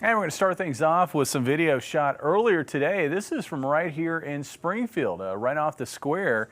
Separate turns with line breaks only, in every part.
And we're going to start things off with some video shot earlier today. This is from right here in Springfield, right off the square.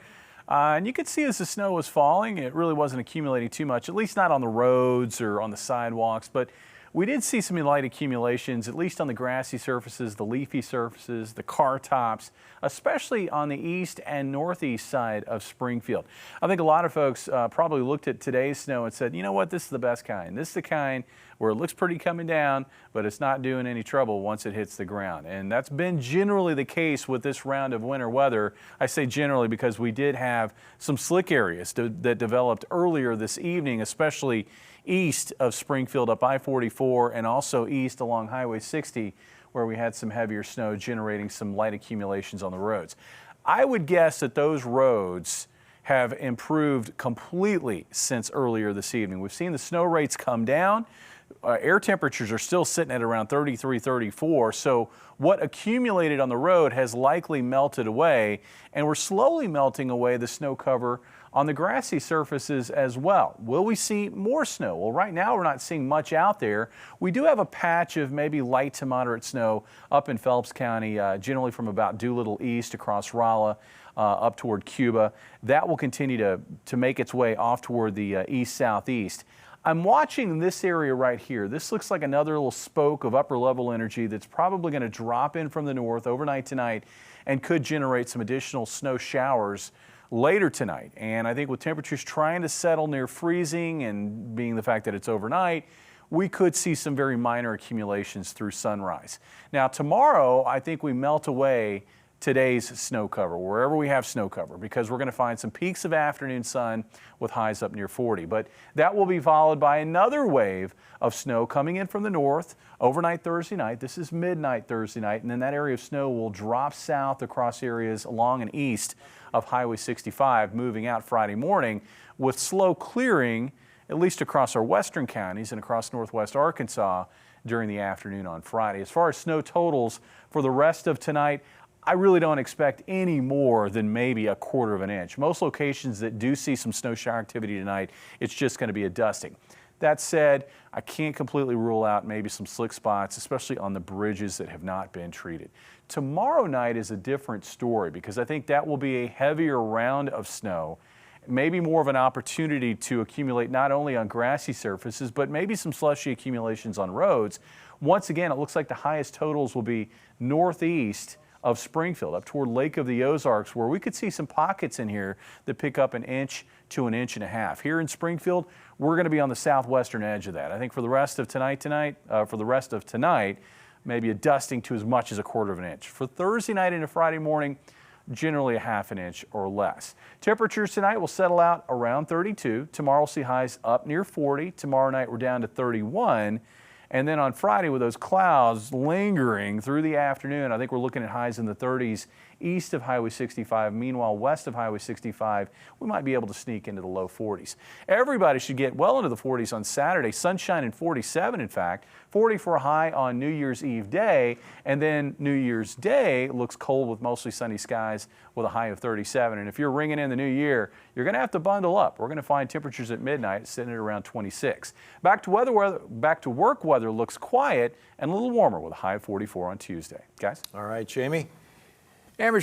And you could see as the snow was falling, it really wasn't accumulating too much, at least not on the roads or on the sidewalks. But we did see some light accumulations, at least on the grassy surfaces, the leafy surfaces, the car tops, especially on the east and northeast side of Springfield. I think a lot of folks probably looked at today's snow and said, you know what, this is the best kind. This is the kind where it looks pretty coming down, but it's not doing any trouble once it hits the ground. And that's been generally the case with this round of winter weather. I say generally because we did have some slick areas that developed earlier this evening, especially east of Springfield up I-44 and also east along Highway 60, where we had some heavier snow generating some light accumulations on the roads. I would guess that those roads have improved completely since earlier this evening. We've seen the snow rates come down. Air temperatures are still sitting at around 33, 34. So what accumulated on the road has likely melted away, and we're slowly melting away the snow cover on the grassy surfaces as well. Will we see more snow? Well, right now we're not seeing much out there. We do have a patch of maybe light to moderate snow up in Phelps County, generally from about Doolittle east across Rolla, up toward Cuba. That will continue to make its way off toward the east-southeast. I'm watching this area right here. This looks like another little spoke of upper level energy that's probably going to drop in from the north overnight tonight and could generate some additional snow showers later tonight. And I think with temperatures trying to settle near freezing and being the fact that it's overnight, we could see some very minor accumulations through sunrise. Now tomorrow, I think we melt away today's snow cover, wherever we have snow cover, because we're going to find some peaks of afternoon sun with highs up near 40. But that will be followed by another wave of snow coming in from the north overnight Thursday night. This is midnight Thursday night, and then that area of snow will drop south across areas along and east of Highway 65, moving out Friday morning with slow clearing, at least across our western counties and across northwest Arkansas during the afternoon on Friday. As far as snow totals for the rest of tonight, I really don't expect any more than maybe a quarter of an inch. Most locations that do see some snow shower activity tonight, it's just going to be a dusting. That said, I can't completely rule out maybe some slick spots, especially on the bridges that have not been treated. Tomorrow night is a different story because I think that will be a heavier round of snow, maybe more of an opportunity to accumulate not only on grassy surfaces, but maybe some slushy accumulations on roads. Once again, it looks like the highest totals will be northeast of Springfield, up toward Lake of the Ozarks, where we could see some pockets in here that pick up an inch to an inch and a half. Here in Springfield, we're going to be on the southwestern edge of that. I think for the rest of tonight, maybe a dusting to as much as a quarter of an inch. For Thursday night into Friday morning, generally a half an inch or less. Temperatures tonight will settle out around 32. Tomorrow we'll see highs up near 40. Tomorrow night we're down to 31. And then on Friday, with those clouds lingering through the afternoon, I think we're looking at highs in the 30s east of Highway 65. Meanwhile, west of Highway 65, we might be able to sneak into the low 40s. Everybody should get well into the 40s on Saturday. Sunshine and 47, in fact. 40 for a high on New Year's Eve day. And then New Year's Day looks cold with mostly sunny skies with a high of 37. And if you're ringing in the new year, you're going to have to bundle up. We're going to find temperatures at midnight sitting at around 26. Back to work weather looks quiet and a little warmer with a high of 44 on Tuesday. Guys?
All right, Jamie. Amateur